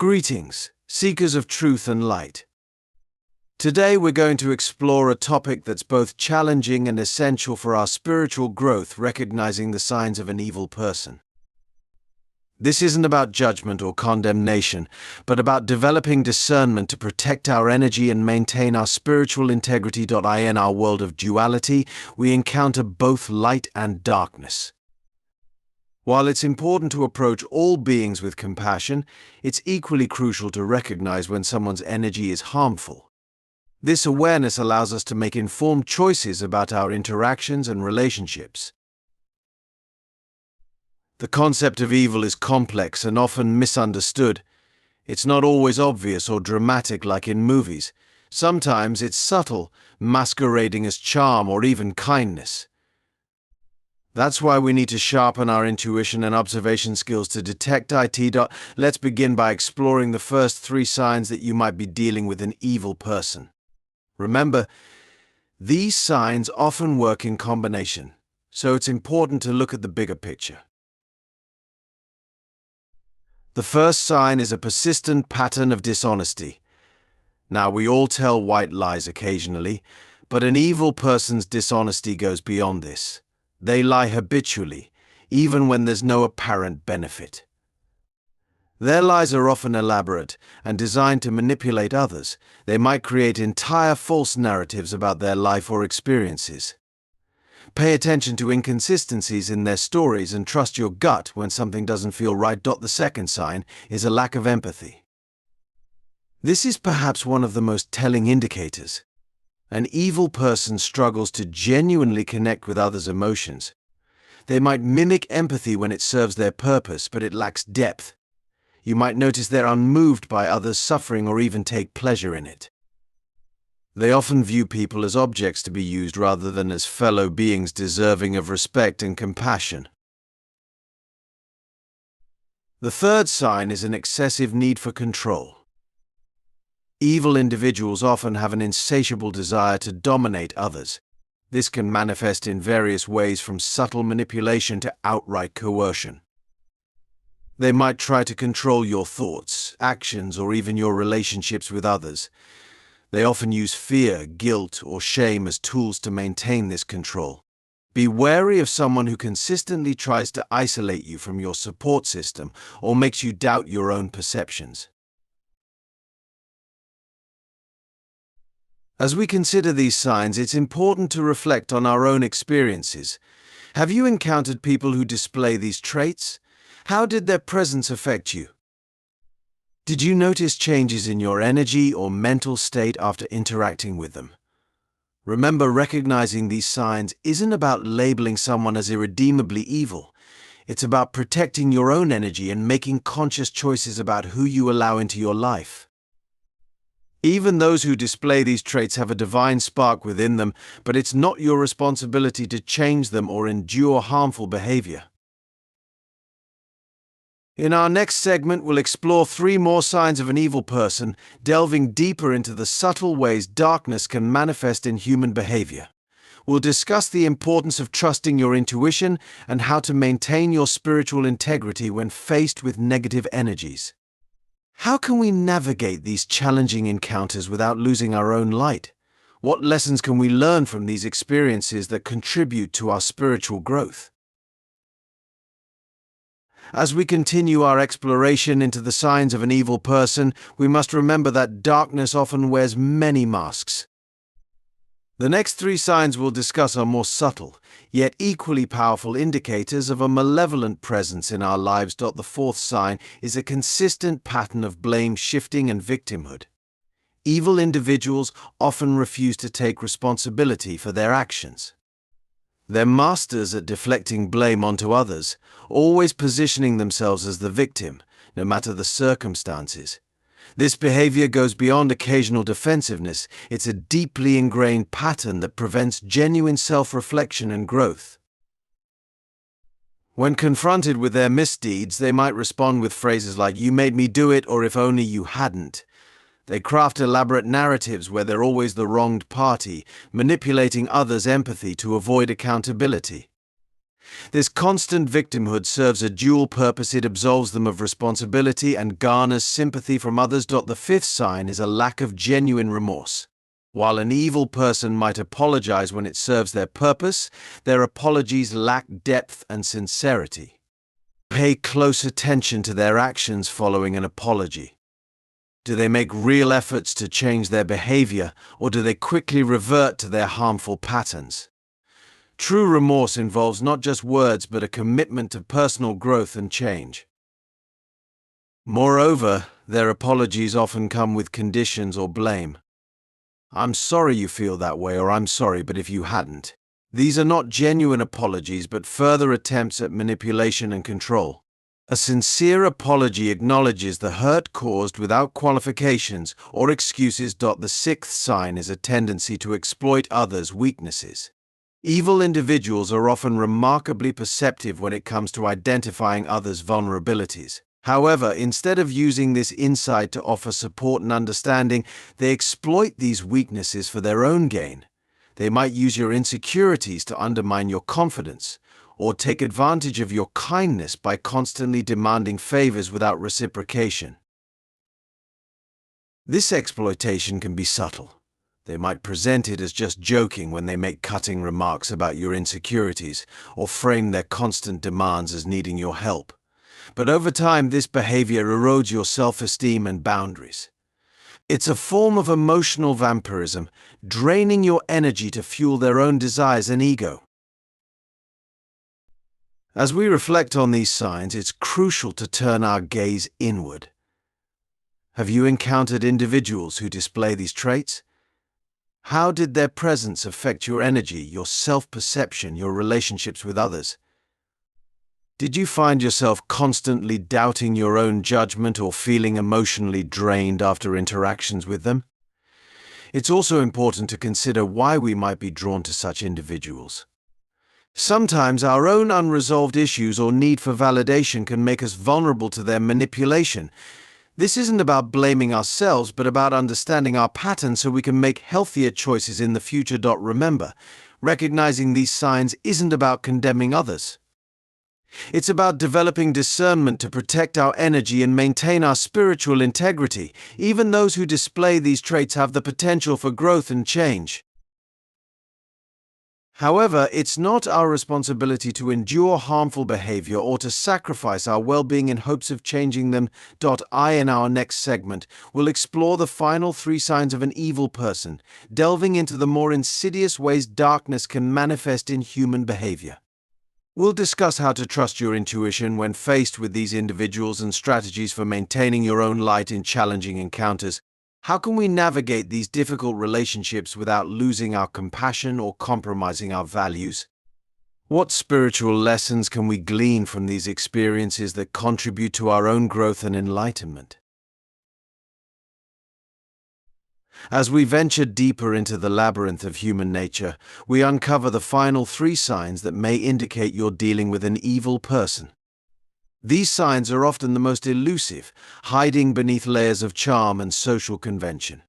Greetings, seekers of truth and light. Today we're going to explore a topic that's both challenging and essential for our spiritual growth, recognizing the signs of an evil person. This isn't about judgment or condemnation, but about developing discernment to protect our energy and maintain our spiritual integrity. In our world of duality, we encounter both light and darkness. While it's important to approach all beings with compassion, it's equally crucial to recognize when someone's energy is harmful. This awareness allows us to make informed choices about our interactions and relationships. The concept of evil is complex and often misunderstood. It's not always obvious or dramatic like in movies. Sometimes it's subtle, masquerading as charm or even kindness. That's why we need to sharpen our intuition and observation skills to detect it. Let's begin by exploring the first 3 signs that you might be dealing with an evil person. Remember, these signs often work in combination, so it's important to look at the bigger picture. The first sign is a persistent pattern of dishonesty. Now, we all tell white lies occasionally, but an evil person's dishonesty goes beyond this. They lie habitually, even when there's no apparent benefit. Their lies are often elaborate and designed to manipulate others. They might create entire false narratives about their life or experiences. Pay attention to inconsistencies in their stories and trust your gut when something doesn't feel right. The second sign is a lack of empathy. This is perhaps one of the most telling indicators. An evil person struggles to genuinely connect with others' emotions. They might mimic empathy when it serves their purpose, but it lacks depth. You might notice they're unmoved by others' suffering or even take pleasure in it. They often view people as objects to be used rather than as fellow beings deserving of respect and compassion. The third sign is an excessive need for control. Evil individuals often have an insatiable desire to dominate others. This can manifest in various ways, from subtle manipulation to outright coercion. They might try to control your thoughts, actions, or even your relationships with others. They often use fear, guilt, or shame as tools to maintain this control. Be wary of someone who consistently tries to isolate you from your support system or makes you doubt your own perceptions. As we consider these signs, it's important to reflect on our own experiences. Have you encountered people who display these traits? How did their presence affect you? Did you notice changes in your energy or mental state after interacting with them? Remember, recognizing these signs isn't about labeling someone as irredeemably evil. It's about protecting your own energy and making conscious choices about who you allow into your life. Even those who display these traits have a divine spark within them, but it's not your responsibility to change them or endure harmful behavior. In our next segment, we'll explore 3 more signs of an evil person, delving deeper into the subtle ways darkness can manifest in human behavior. We'll discuss the importance of trusting your intuition and how to maintain your spiritual integrity when faced with negative energies. How can we navigate these challenging encounters without losing our own light? What lessons can we learn from these experiences that contribute to our spiritual growth? As we continue our exploration into the signs of an evil person, we must remember that darkness often wears many masks. The next 3 signs we'll discuss are more subtle, yet equally powerful indicators of a malevolent presence in our lives. The 4th sign is a consistent pattern of blame shifting and victimhood. Evil individuals often refuse to take responsibility for their actions. They're masters at deflecting blame onto others, always positioning themselves as the victim, no matter the circumstances. This behavior goes beyond occasional defensiveness. It's a deeply ingrained pattern that prevents genuine self-reflection and growth. When confronted with their misdeeds, they might respond with phrases like, "You made me do it," or "if only you hadn't." They craft elaborate narratives where they're always the wronged party, manipulating others' empathy to avoid accountability. This constant victimhood serves a dual purpose. It absolves them of responsibility and garners sympathy from others. The fifth sign is a lack of genuine remorse. While an evil person might apologize when it serves their purpose, their apologies lack depth and sincerity. Pay close attention to their actions following an apology. Do they make real efforts to change their behavior, or do they quickly revert to their harmful patterns? True remorse involves not just words but a commitment to personal growth and change. Moreover, their apologies often come with conditions or blame. "I'm sorry you feel that way," or "I'm sorry, but if you hadn't." These are not genuine apologies but further attempts at manipulation and control. A sincere apology acknowledges the hurt caused without qualifications or excuses. The sixth sign is a tendency to exploit others' weaknesses. Evil individuals are often remarkably perceptive when it comes to identifying others' vulnerabilities. However, instead of using this insight to offer support and understanding, they exploit these weaknesses for their own gain. They might use your insecurities to undermine your confidence, or take advantage of your kindness by constantly demanding favors without reciprocation. This exploitation can be subtle. They might present it as just joking when they make cutting remarks about your insecurities, or frame their constant demands as needing your help. But over time, this behavior erodes your self-esteem and boundaries. It's a form of emotional vampirism, draining your energy to fuel their own desires and ego. As we reflect on these signs, it's crucial to turn our gaze inward. Have you encountered individuals who display these traits? How did their presence affect your energy, your self-perception, your relationships with others? Did you find yourself constantly doubting your own judgment or feeling emotionally drained after interactions with them? It's also important to consider why we might be drawn to such individuals. Sometimes our own unresolved issues or need for validation can make us vulnerable to their manipulation. This isn't about blaming ourselves, but about understanding our patterns so we can make healthier choices in the future. Remember, recognizing these signs isn't about condemning others. It's about developing discernment to protect our energy and maintain our spiritual integrity. Even those who display these traits have the potential for growth and change. However, it's not our responsibility to endure harmful behavior or to sacrifice our well-being in hopes of changing them. In our next segment, we'll explore the final 3 signs of an evil person, delving into the more insidious ways darkness can manifest in human behavior. We'll discuss how to trust your intuition when faced with these individuals and strategies for maintaining your own light in challenging encounters. How can we navigate these difficult relationships without losing our compassion or compromising our values? What spiritual lessons can we glean from these experiences that contribute to our own growth and enlightenment? As we venture deeper into the labyrinth of human nature, we uncover the final 3 signs that may indicate you're dealing with an evil person. These signs are often the most elusive, hiding beneath layers of charm and social convention.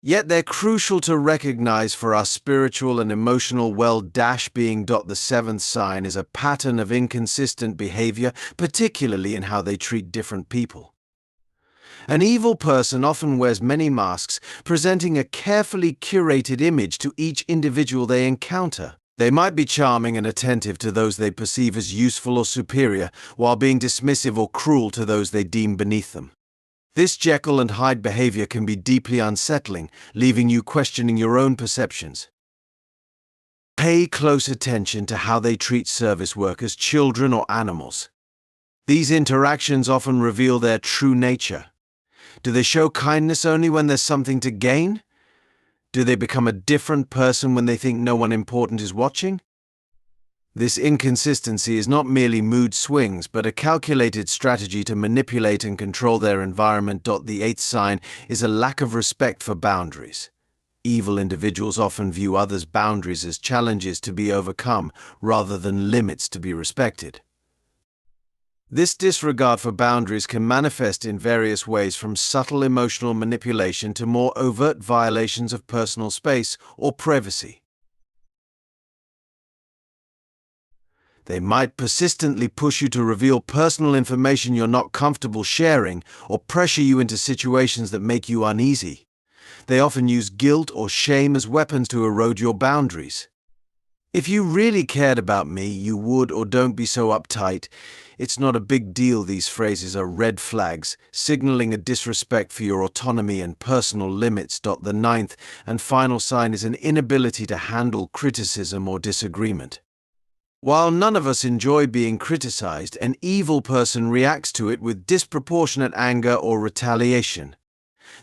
Yet they're crucial to recognize for our spiritual and emotional well-being. The 7th sign is a pattern of inconsistent behavior, particularly in how they treat different people. An evil person often wears many masks, presenting a carefully curated image to each individual they encounter. They might be charming and attentive to those they perceive as useful or superior, while being dismissive or cruel to those they deem beneath them. This Jekyll and Hyde behavior can be deeply unsettling, leaving you questioning your own perceptions. Pay close attention to how they treat service workers, children, or animals. These interactions often reveal their true nature. Do they show kindness only when there's something to gain? Do they become a different person when they think no one important is watching? This inconsistency is not merely mood swings, but a calculated strategy to manipulate and control their environment. The 8th sign is a lack of respect for boundaries. Evil individuals often view others' boundaries as challenges to be overcome rather than limits to be respected. This disregard for boundaries can manifest in various ways, from subtle emotional manipulation to more overt violations of personal space or privacy. They might persistently push you to reveal personal information you're not comfortable sharing or pressure you into situations that make you uneasy. They often use guilt or shame as weapons to erode your boundaries. If you really cared about me, you would, or don't be so uptight. It's not a big deal. These phrases are red flags, signaling a disrespect for your autonomy and personal limits. The ninth and final sign is an inability to handle criticism or disagreement. While none of us enjoy being criticized, an evil person reacts to it with disproportionate anger or retaliation.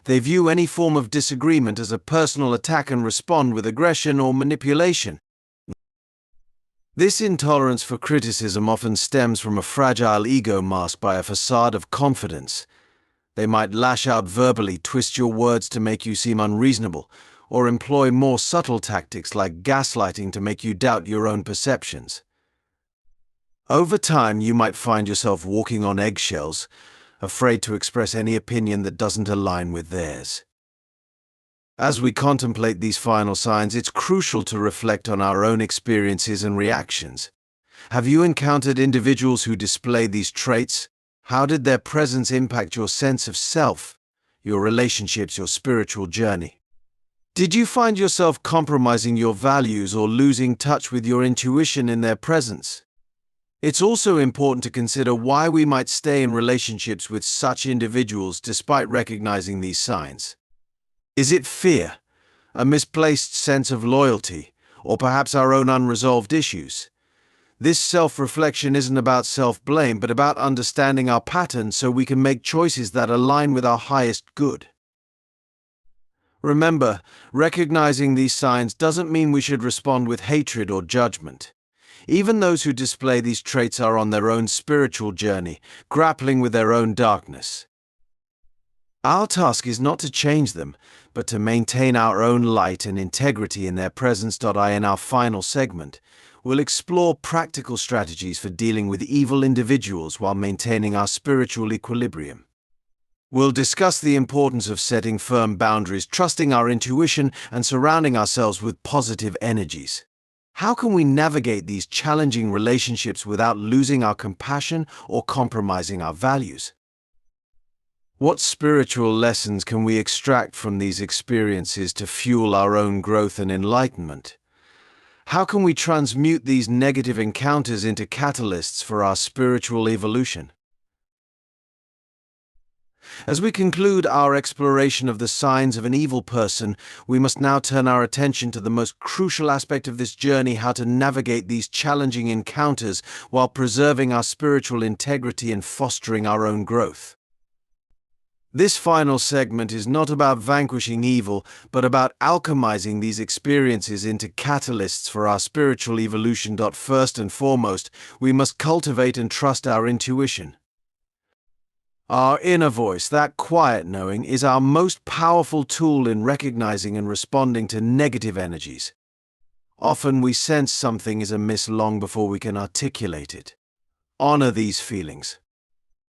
They view any form of disagreement as a personal attack and respond with aggression or manipulation. This intolerance for criticism often stems from a fragile ego masked by a facade of confidence. They might lash out verbally, twist your words to make you seem unreasonable, or employ more subtle tactics like gaslighting to make you doubt your own perceptions. Over time, you might find yourself walking on eggshells, afraid to express any opinion that doesn't align with theirs. As we contemplate these final signs, it's crucial to reflect on our own experiences and reactions. Have you encountered individuals who display these traits? How did their presence impact your sense of self, your relationships, your spiritual journey? Did you find yourself compromising your values or losing touch with your intuition in their presence? It's also important to consider why we might stay in relationships with such individuals despite recognizing these signs. Is it fear, a misplaced sense of loyalty, or perhaps our own unresolved issues? This self-reflection isn't about self-blame, but about understanding our patterns so we can make choices that align with our highest good. Remember, recognizing these signs doesn't mean we should respond with hatred or judgment. Even those who display these traits are on their own spiritual journey, grappling with their own darkness. Our task is not to change them, but to maintain our own light and integrity in their presence. In our final segment, we'll explore practical strategies for dealing with evil individuals while maintaining our spiritual equilibrium. We'll discuss the importance of setting firm boundaries, trusting our intuition, and surrounding ourselves with positive energies. How can we navigate these challenging relationships without losing our compassion or compromising our values? What spiritual lessons can we extract from these experiences to fuel our own growth and enlightenment? How can we transmute these negative encounters into catalysts for our spiritual evolution? As we conclude our exploration of the signs of an evil person, we must now turn our attention to the most crucial aspect of this journey: how to navigate these challenging encounters while preserving our spiritual integrity and fostering our own growth. This final segment is not about vanquishing evil, but about alchemizing these experiences into catalysts for our spiritual evolution. First and foremost, we must cultivate and trust our intuition. Our inner voice, that quiet knowing, is our most powerful tool in recognizing and responding to negative energies. Often we sense something is amiss long before we can articulate it. Honor these feelings.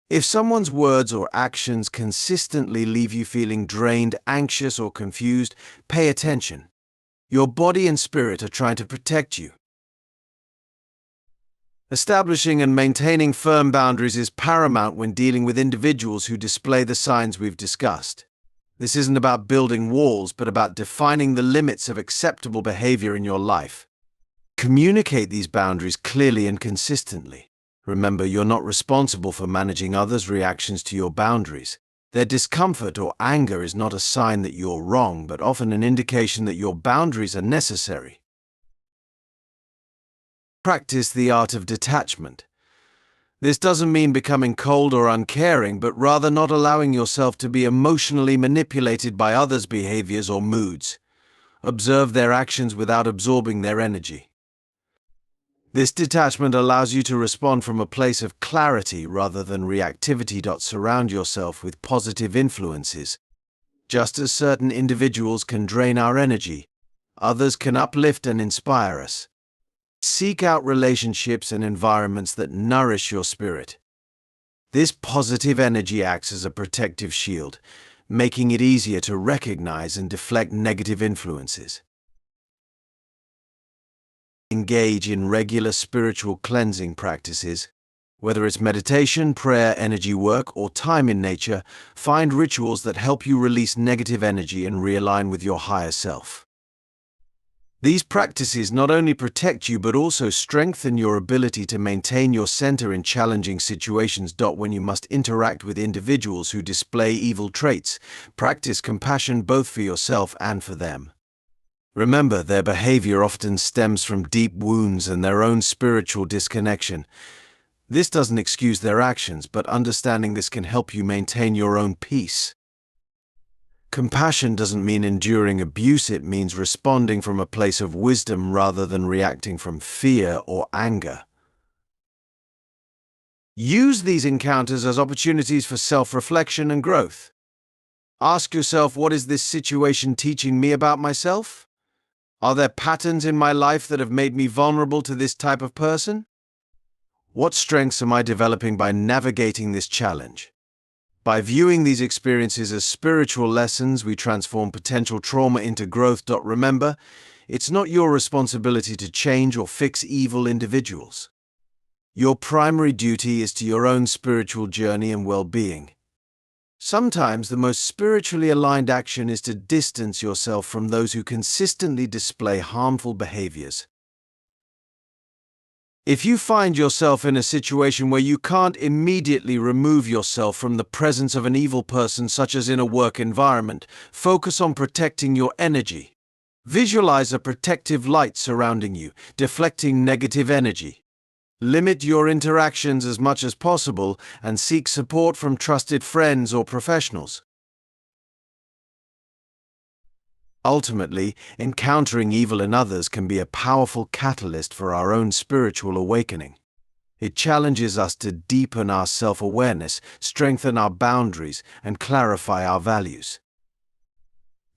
If someone's words or actions consistently leave you feeling drained, anxious, or confused, pay attention. Your body and spirit are trying to protect you. Establishing and maintaining firm boundaries is paramount when dealing with individuals who display the signs we've discussed. This isn't about building walls, but about defining the limits of acceptable behavior in your life. Communicate these boundaries clearly and consistently. Remember, you're not responsible for managing others' reactions to your boundaries. Their discomfort or anger is not a sign that you're wrong, but often an indication that your boundaries are necessary. Practice the art of detachment. This doesn't mean becoming cold or uncaring, but rather not allowing yourself to be emotionally manipulated by others' behaviors or moods. Observe their actions without absorbing their energy. This detachment allows you to respond from a place of clarity rather than reactivity. Surround yourself with positive influences. Just as certain individuals can drain our energy, others can uplift and inspire us. Seek out relationships and environments that nourish your spirit. This positive energy acts as a protective shield, making it easier to recognize and deflect negative influences. Engage in regular spiritual cleansing practices. Whether it's meditation, prayer, energy work, or time in nature, find rituals that help you release negative energy and realign with your higher self. These practices not only protect you but also strengthen your ability to maintain your center in challenging situations. When you must interact with individuals who display evil traits, practice compassion both for yourself and for them. Remember, their behavior often stems from deep wounds and their own spiritual disconnection. This doesn't excuse their actions, but understanding this can help you maintain your own peace. Compassion doesn't mean enduring abuse, it means responding from a place of wisdom rather than reacting from fear or anger. Use these encounters as opportunities for self-reflection and growth. Ask yourself, what is this situation teaching me about myself? Are there patterns in my life that have made me vulnerable to this type of person? What strengths am I developing by navigating this challenge? By viewing these experiences as spiritual lessons, we transform potential trauma into growth. Remember, it's not your responsibility to change or fix evil individuals. Your primary duty is to your own spiritual journey and well-being. Sometimes the most spiritually aligned action is to distance yourself from those who consistently display harmful behaviors. If you find yourself in a situation where you can't immediately remove yourself from the presence of an evil person, such as in a work environment, focus on protecting your energy. Visualize a protective light surrounding you, deflecting negative energy. Limit your interactions as much as possible and seek support from trusted friends or professionals. Ultimately, encountering evil in others can be a powerful catalyst for our own spiritual awakening. It challenges us to deepen our self-awareness, strengthen our boundaries, and clarify our values.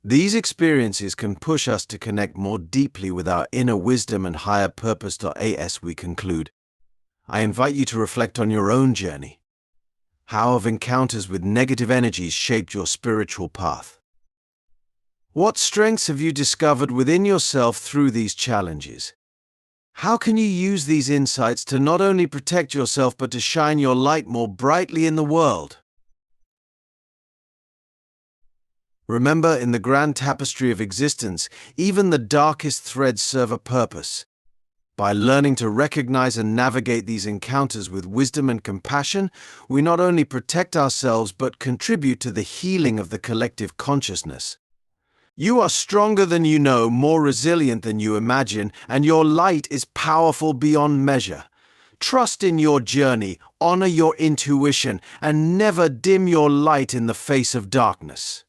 These experiences can push us to connect more deeply with our inner wisdom and higher purpose. As we conclude, I invite you to reflect on your own journey. How have encounters with negative energies shaped your spiritual path? What strengths have you discovered within yourself through these challenges? How can you use these insights to not only protect yourself but to shine your light more brightly in the world? Remember, in the grand tapestry of existence, even the darkest threads serve a purpose. By learning to recognize and navigate these encounters with wisdom and compassion, we not only protect ourselves but contribute to the healing of the collective consciousness. You are stronger than you know, more resilient than you imagine, and your light is powerful beyond measure. Trust in your journey, honor your intuition, and never dim your light in the face of darkness.